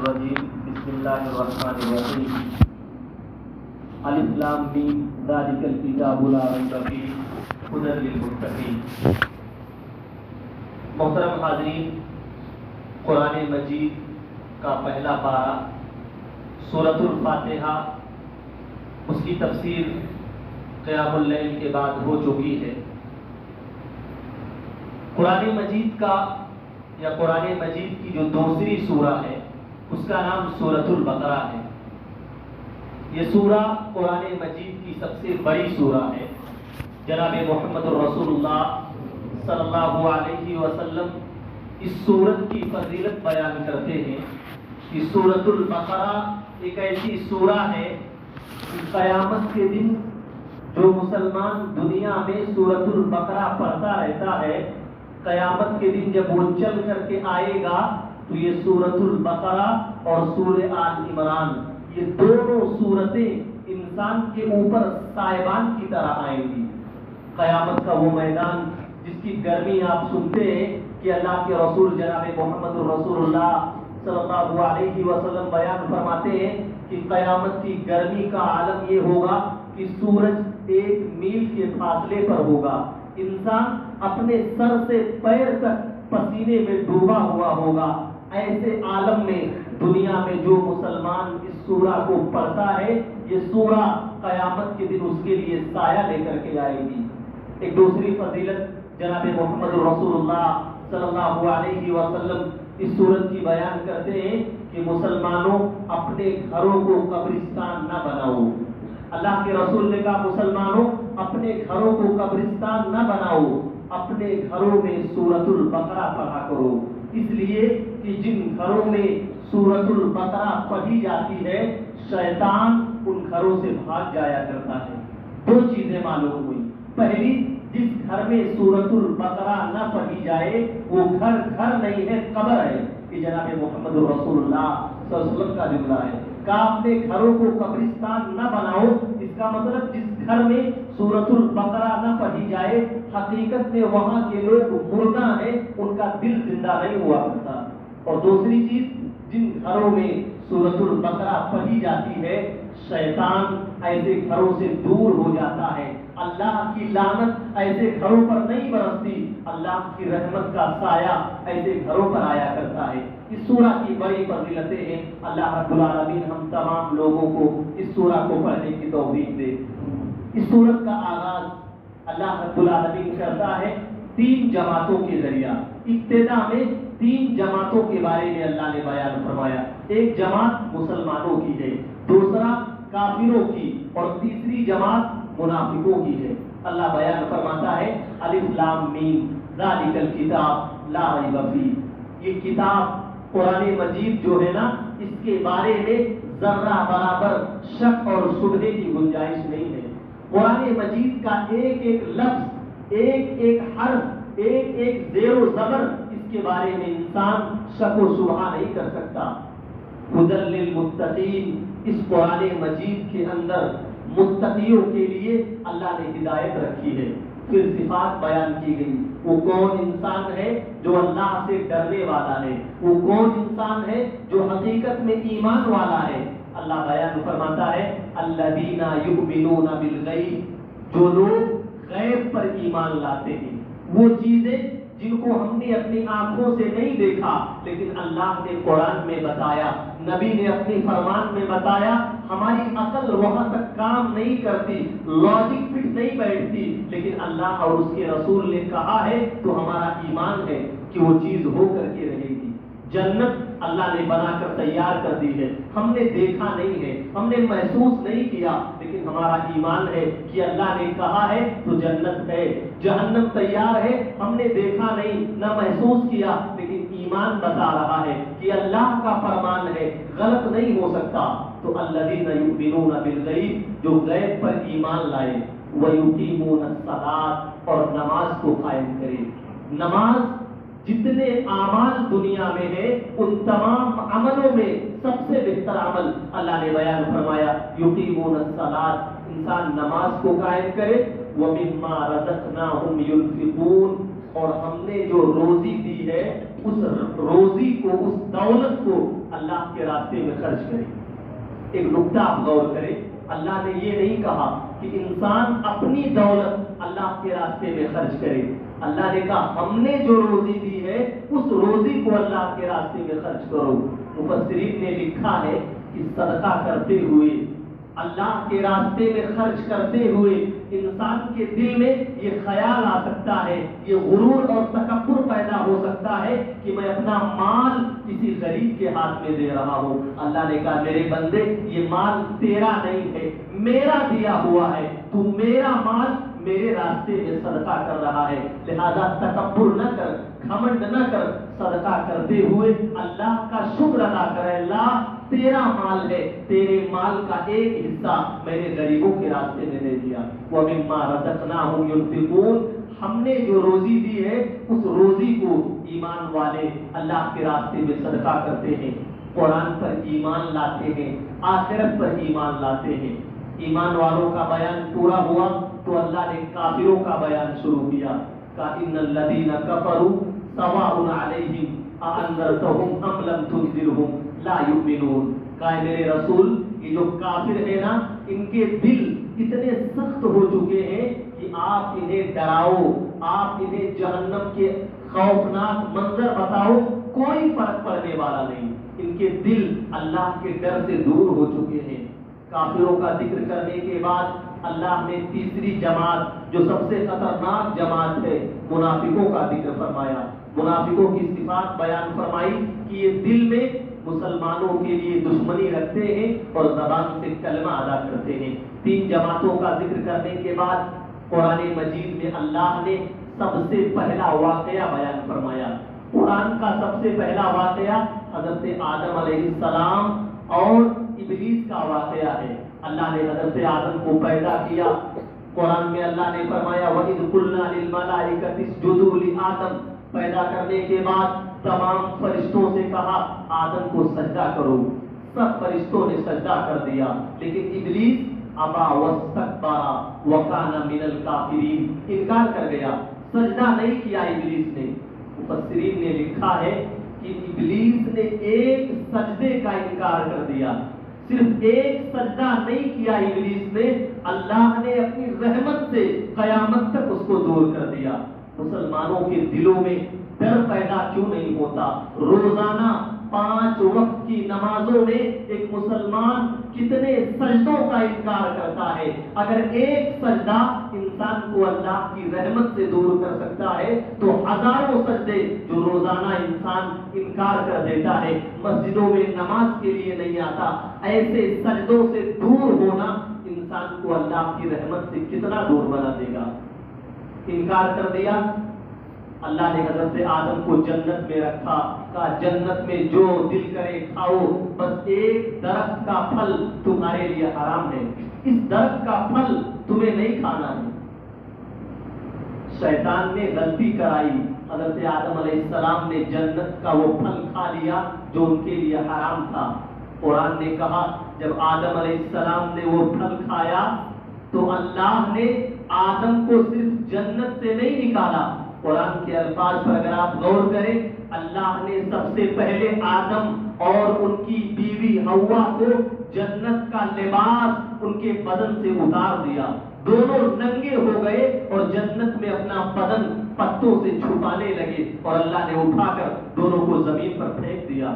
الرجیم بسم اللہ الرحمن الرحیم الف لام میم ذالک الکتاب لا ریب فیہ ھدی للمتقین۔ محترم حاضرین، قرآن مجید کا پہلا پارہ سورۃ الفاتحہ، اس کی تفسیر قیام اللیل کے بعد ہو چکی ہے۔ قرآن مجید کا یا قرآن مجید کی جو دوسری سورہ ہے اس کا نام سورۃ البقرہ ہے۔ یہ سورہ قرآن مجید کی سب سے بڑی سورہ ہے۔ جناب محمد رسول اللہ صلی اللہ علیہ وسلم اس سورت کی فضیلت بیان کرتے ہیں کہ سورۃ البقرہ ایک ایسی سورہ ہے کہ قیامت کے دن جو مسلمان دنیا میں سورۃ البقرہ پڑھتا رہتا ہے، قیامت کے دن جب وہ چل کر کے آئے گا تو یہ سورۃ البقرہ اور سورہ آل عمران، یہ دونوں سورتیں انسان کے اوپر سائبان کی طرح آئیں گی۔ قیامت کا وہ میدان جس کی گرمی آپ سنتے ہیں کہ اللہ کے رسول جناب محمد رسول اللہ صلی اللہ علیہ وسلم بیان فرماتے ہیں کہ قیامت کی گرمی کا عالم یہ ہوگا کہ سورج 1 میل کے فاصلے پر ہوگا، انسان اپنے سر سے پیر تک پسینے میں ڈوبا ہوا ہوگا۔ ایسے عالم میں دنیا میں جو مسلمان اس سورہ کو پڑھتا ہے، یہ سورہ قیامت کے دن اس کے لیے سایہ لے کر کے آئے گی۔ ایک دوسری فضیلت جناب محمد رسول اللہ صلی اللہ علیہ وسلم اس سورت کی بیان کرتے ہیں کہ مسلمانوں اپنے گھروں کو قبرستان نہ بناؤ۔ اللہ کے رسول نے کہا مسلمانوں اپنے گھروں کو قبرستان نہ بناؤ، اپنے گھروں میں سورۃ البقرہ پڑھا کرو، اس لیے کہ جن گھروں میں سورۃ البقرہ پڑھی جاتی ہے شیطان ان گھروں سے بھاگ جایا کرتا ہے۔ دو چیزیں معلوم ہوئی، پہلی جس گھر میں سورۃ البقرہ نہ پڑھی جائے وہ گھر گھر نہیں ہے، قبر ہے۔ کہ جناب محمد رسول اللہ صلی اللہ علیہ وسلم کا جملہ ہے کہ اپنے گھروں کو قبرستان نہ بناؤ، اس کا مطلب جس گھر میں سورۃ البقرہ نہ پڑھی جائے حقیقت میں وہاں کے لوگ مردہ ہیں، ان کا دل زندہ نہیں ہوا کرتا۔ اور دوسری چیز، جن گھروں میں سورۃ البقرہ پڑھی جاتی ہے شیطان ایسے گھروں سے دور ہو جاتا ہے، اللہ کی لعنت ایسے گھروں پر نہیں برستی، اللہ کی رحمت کا سایہ ایسے گھروں پر آیا کرتا ہے۔ اس سورہ کی بڑی فضیلتیں ہیں، اللہ رب العالمین ہم تمام لوگوں کو اس سورہ کو پڑھنے کی توفیق دے۔ اس سورت کا آغاز اللہ رب العالمین کرتا ہے 3 جماعتوں کے ذریعہ۔ ابتدا میں 3 جماعتوں کے بارے میں اللہ نے بیان فرمایا، ایک جماعت مسلمانوں کی ہے، دوسرا کافروں کی، اور تیسری جماعت منافقوں کی ہے۔ اللہ بیان فرماتا ہے الف لام میم ذالک الکتاب لا ریب فیہ، یہ کتاب قرآن مجید جو ہے نا، اس کے بارے میں ذرہ برابر شک اور شبہے کی گنجائش نہیں ہے۔ قرآن مجید کا ایک ایک لفظ، ایک ایک حرف، ایک ایک زیر و زبر، اس کے بارے میں انسان شک و شبہ نہیں کر سکتا۔ ھدی للمتقین، اس قرآن مجید کے اندر متقیوں کے لیے اللہ نے ہدایت رکھی ہے۔ پھر صفات بیان کی گئی، وہ کون انسان ہے جو اللہ سے ڈرنے والا ہے، وہ کون انسان ہے جو حقیقت میں ایمان والا ہے۔ اللہ بیان فرماتا ہے الذین یؤمنون بالغیب، جو لوگ غیب پر ایمان لاتے ہیں، وہ چیزیں جن کو ہم نے اپنی آنکھوں سے نہیں دیکھا لیکن اللہ نے قرآن میں بتایا، نبی نے اپنی فرمان میں بتایا، ہماری عقل وہاں تک کام نہیں کرتی، لاجک فٹ نہیں بیٹھتی، لیکن اللہ اور اس کے رسول نے کہا ہے تو ہمارا ایمان ہے کہ وہ چیز ہو کر کے رہے گی۔ جنت اللہ نے بنا کر تیار کر دی ہے، ہم نے دیکھا نہیں ہے، ہم نے محسوس نہیں کیا، لیکن ہمارا ایمان ہے کہ اللہ نے کہا ہے تو جنت ہے۔ جہنم تیار ہے، ہم نے دیکھا نہیں نہ محسوس کیا، لیکن ایمان بتا رہا ہے کہ اللہ کا فرمان ہے، غلط نہیں ہو سکتا۔ تو الذین یؤمنون بالغیب، جو غیب پر ایمان لائے، ویقیمون الصلاۃ، اور نماز کو قائم کرے۔ نماز جتنے اعمال دنیا میں ہے ان تمام عملوں میں سب سے بہتر عمل اللہ نے بیان فرمایا یقیمون الصلاۃ، انسان نماز کو قائم کرے، ومما رزقناہم ینفقون، اور ہم نے جو روزی دی دی ہے اس روزی کو، اس دولت کو اللہ کے راستے میں خرچ کرے۔ ایک نقطہ آپ غور کریں، اللہ نے یہ نہیں کہا کہ انسان اپنی دولت اللہ کے راستے میں خرچ کرے، اللہ نے کہا ہم نے جو روزی دی ہے اس روزی کو اللہ کے راستے میں خرچ کرو۔ مفسرین نے لکھا ہے کہ صدقہ کرتے ہوئے، اللہ کے راستے میں خرچ کرتے ہوئے انسان کے دل میں یہ خیال آ سکتا ہے، یہ غرور اور تکبر پیدا ہو سکتا ہے کہ میں اپنا مال کسی غریب کے ہاتھ میں دے رہا ہوں۔ اللہ نے کہا میرے بندے یہ مال تیرا نہیں ہے، میرا دیا ہوا ہے، تو میرا مال میرے راستے میں صدقہ کر رہا ہے، لہذا تکبر نہ کر، گھمنڈ نہ کر، صدقہ کرتے ہوئے اللہ کا شکر ادا کرے، اللہ تیرا مال ہے، تیرے مال کا ایک حصہ میں نے غریبوں کے راستے میں دے دیا۔ وَمِمَّا رَزَقْنَاهُمْ يُنْفِقُونَ، ہم نے جو روزی دی ہے اس روزی کو ایمان والے اللہ کے راستے میں صدقہ کرتے ہیں، قرآن پر ایمان لاتے ہیں، آخرت پر ایمان لاتے ہیں۔ ایمان والوں کا بیان پورا ہوا تو اللہ نے کافروں کا بیان شروع کیا، کہ ان الذین کفروا سواء علیہم اانذرتہم ام لم تنذرہم لا یؤمنون۔ کہا میرے رسول یہ جو کافر ہے نا، ان کے دل اتنے سخت ہو چکے ہیں کہ آپ انہیں ڈراؤ، آپ انہیں جہنم کے خوفناک منظر بتاؤ، کوئی فرق پڑنے والا نہیں۔ ان کے دل اللہ کے ڈر سے دور ہو چکے ہیں۔ کافروں کا ذکر کرنے کے بعد اللہ نے تیسری جماعت جو سب سے خطرناک جماعت ہے منافقوں کا ذکر فرمایا، منافقوں کی صفات بیان فرمائی کہ یہ دل میں مسلمانوں کے لیے دشمنی رکھتے ہیں اور زبان سے کلمہ ادا کرتے ہیں۔ تین جماعتوں کا ذکر کرنے کے بعد قرآن مجید میں اللہ نے سب سے پہلا واقعہ بیان فرمایا۔ قرآن کا سب سے پہلا واقعہ حضرت آدم علیہ السلام اور ابلیس کا واقعہ ہے۔ اللہ نے حضرت آدم کو پیدا کیا، قرآن میں اللہ نے فرمایا وَإِذْ قُلْنَا لِلْمَلَائِكَةِ اسْجُدُوا لِآدَمَ، پیدا کرنے کے بعد تمام فرشتوں سے کہا آدم کو سجدہ کرو، سب فرشتوں نے سجدہ کر دیا، لیکن ابلیس ابا واستکبر وکان من الکافرین، انکار کر گیا، سجدہ نہیں کیا ابلیس نے۔ مفسرین نے لکھا ہے کہ ابلیس نے ایک سجدے کا انکار کر دیا، صرف ایک سجدہ نہیں کیا ابلیس نے، اللہ نے اپنی رحمت سے قیامت تک اس کو دور کر دیا۔ مسلمانوں کے دلوں میں ڈر پیدا کیوں نہیں ہوتا؟ روزانہ 5 وقت کی نمازوں میں ایک مسلمان کتنے سجدوں کا انکار کرتا ہے۔ اگر ایک سجدہ انسان کو اللہ کی رحمت سے دور کر سکتا ہے تو ہزاروں سجدے جو روزانہ انسان انکار کر دیتا ہے، مسجدوں میں نماز کے لیے نہیں آتا، ایسے سجدوں سے دور ہونا انسان کو اللہ کی رحمت سے کتنا دور بنا دے گا۔ انکار کر دیا، اللہ نے حضرت آدم کو جنت میں رکھا، کہا جنت میں جو دل کرے کھاؤ، بس ایک درخت کا پھل تمہارے لیے حرام ہے، اس درخت کا پھل تمہیں نہیں کھانا ہے۔ شیطان نے غلطی کرائی، حضرت آدم علیہ السلام نے جنت کا وہ پھل کھا لیا جو ان کے لیے حرام تھا۔ قرآن نے کہا جب آدم علیہ السلام نے وہ پھل کھایا تو اللہ نے آدم کو صرف جنت سے نہیں نکالا، قرآن کے الفاظ پر اگر آپ غور کریں، اللہ نے سب سے پہلے آدم اور ان کی بیوی حوا کو جنت کا لباس ان کے بدن سے اتار دیا، دونوں ننگے ہو گئے اور جنت میں اپنا بدن پتوں سے چھپانے لگے اور اللہ نے اٹھا کر دونوں کو زمین پر پھینک دیا۔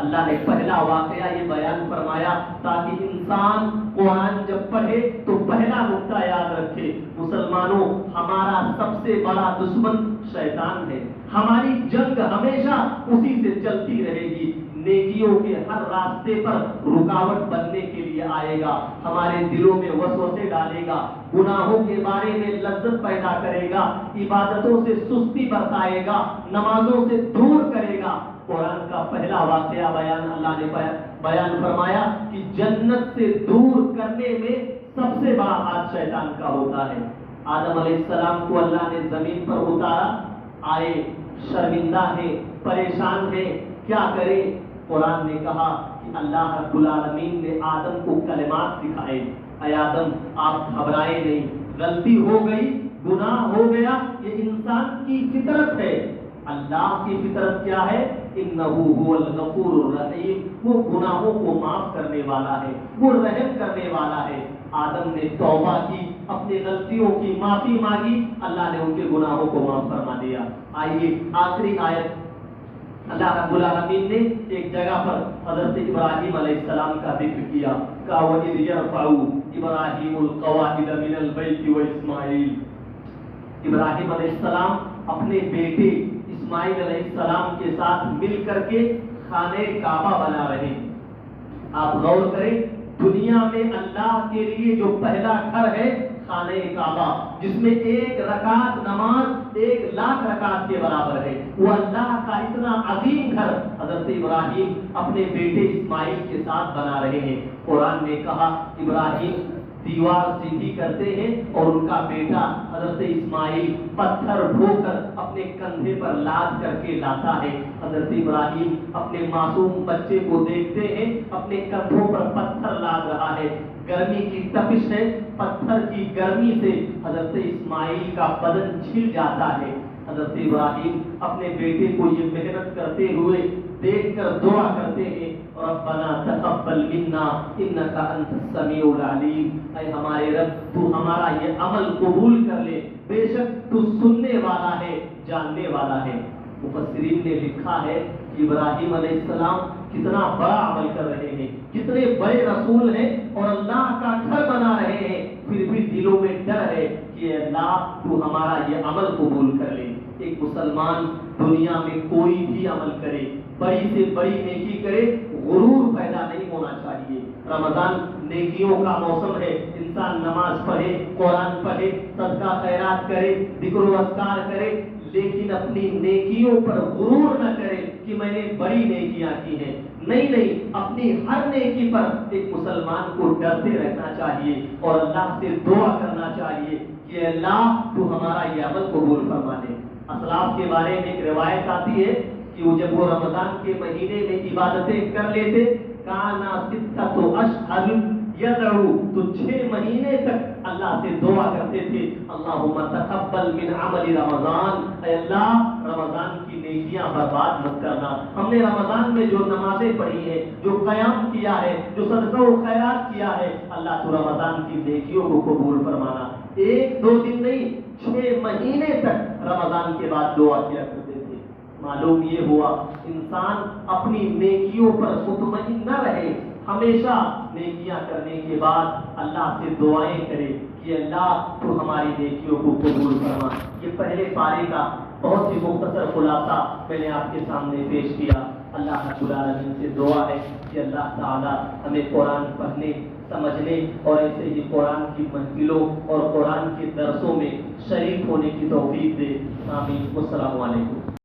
اللہ نے پہلا واقعہ یہ بیان فرمایا تاکہ انسان قرآن جب پڑھے تو پہلا نقطہ یاد رکھے، مسلمانوں ہمارا سب سے بڑا دشمن شیطان ہے، ہماری جنگ ہمیشہ اسی سے چلتی رہے گی، نیکیوں کے ہر راستے پر رکاوٹ بننے کے لیے آئے گا، ہمارے دلوں میں وسوسے ڈالے گا، گناہوں کے بارے میں لذت پیدا کرے گا، عبادتوں سے سستی برتائے گا، نمازوں سے دور کرے گا۔ قرآن کا پہلا واقعہ بیان اللہ نے بیان فرمایا کہ جنت سے دور کرنے میں سب سے بڑا ہاتھ شیطان کا ہوتا ہے۔ آدم علیہ السلام کو اللہ نے زمین پر اتارا، آئے شرمندہ ہے، پریشان ہے، کیا کرے؟ قرآن نے کہا کہ اللہ رب العالمین نے آدم کو کلمات سکھائے، اے آدم آپ گھبرائے نہیں، غلطی ہو گئی، گناہ ہو گیا، یہ انسان کی فطرت ہے، اللہ کی فطرت کیا ہے؟ انہ هو الغفور الرحیم، وہ گناہوں کو معاف کرنے والا ہے، وہ رحم کرنے والا ہے۔ آدم نے توبہ کی، اپنی غلطیوں کی معافی مانگی، اللہ نے ان کے گناہوں کو معاف فرما دیا۔ آئیے آخری آیت، اللہ رب العالمین نے ایک جگہ پر حضرت ابراہیم علیہ السلام کا ذکر کیا، کہا وَإِذْ يَرْفَعُ إِبْرَاهِيمُ الْقَوَاعِدَ مِنَ الْبَيْتِ وَإِسْمَاعِيلُ، ابراہیم علیہ السلام اپنے بیٹے اسماعیل علیہ السلام کے ساتھ مل کر کے خانہ کعبہ بنا رہے ہیں۔ آپ غور کریں، دنیا میں اللہ کے لیے جو پہلا گھر ہے خانہ کعبہ، جس میں ایک رکعت نماز 1,00,000 رکعت کے برابر ہے، وہ اللہ کا اتنا عظیم گھر حضرت ابراہیم اپنے بیٹے اسماعیل کے ساتھ بنا رہے ہیں۔ قرآن نے کہا ابراہیم دیوار سیدھی کرتے ہیں اور ان کا بیٹا حضرت اسماعیل پتھر ڈھو کر اپنے کندھے پر لاد کر کے لاتا ہے۔ حضرت ابراہیم اپنے معصوم بچے کو دیکھتے ہیں، اپنے کندھوں پر پتھر لاد رہا ہے، گرمی کی تپش ہے، پتھر کی گرمی سے حضرت اسماعیل کا بدن چھل جاتا ہے۔ حضرت ابراہیم اپنے بیٹے کو یہ محنت کرتے ہوئے دیکھ کر دعا کرتے ہیں، ربنا تقبل منا انک انت السمیع العلیم، اے ہمارے رب تو ہمارا یہ عمل قبول کر لے، بے شک تو سننے والا ہے، جاننے والا ہے۔ مفسرین نے لکھا ہے کہ ابراہیم علیہ السلام کتنا بڑا عمل کر رہے ہیں، کتنے بڑے رسول ہیں اور اللہ کا گھر بنا رہے ہیں، پھر بھی دلوں میں ڈر ہے کہ اللہ تو ہمارا یہ عمل قبول کر لے۔ ایک مسلمان دنیا میں کوئی بھی عمل کرے، بڑی سے بڑی نیکی کرے، غرور پیدا نہیں ہونا چاہیے۔ رمضان نیکیوں کا موسم ہے، انسان نماز پڑھے، قرآن پڑھے، صدقہ خیرات کرے، ذکر و اذکار کرے، لیکن اپنی نیکیوں پر غرور نہ کرے کہ میں نے بڑی نیکیاں کی ہیں۔ نہیں، اپنی ہر نیکی پر ایک مسلمان کو ڈرتے رہنا چاہیے اور اللہ سے دعا کرنا چاہیے کہ اللہ تو ہمارا یہ عمل قبول فرما دے۔ اسلاف کے بارے میں ایک روایت آتی ہے کہ وہ جب وہ رمضان کے مہینے میں عبادتیں کر لیتے، کانا ستۃ اشہر یدعو، تو 6 مہینے تک اللہ سے دعا کرتے تھے، اللہم تقبل من عمل رمضان، اے اللہ رمضان کی نیکیاں برباد مت کرنا۔ ہم نے رمضان میں جو نمازیں پڑھی ہیں، جو قیام کیا ہے، جو صدقہ و خیرات کیا ہے، اللہ تو رمضان کی نیکیوں کو قبول فرمانا۔ 1-2 دن نہیں، 6 مہینے تک رمضان کے بعد دعا کیا کرتے تھے۔ معلوم یہ ہوا انسان اپنی نیکیوں پر مطمئن نہ رہے، ہمیشہ نیکیاں کرنے کے بعد اللہ سے دعائیں کرے کہ اللہ تو ہماری نیکیوں کو قبول فرما۔ یہ پہلے پارے کا بہت ہی مختصر خلاصہ میں نے آپ کے سامنے پیش کیا۔ اللہ رب العالمین سے دعا ہے کہ اللہ تعالی ہمیں قرآن پڑھنے، سمجھنے اور ایسے ہی قرآن کی محفلوں اور قرآن کے درسوں میں شریک ہونے کی توفیق دے۔ آمین۔ السلام علیکم۔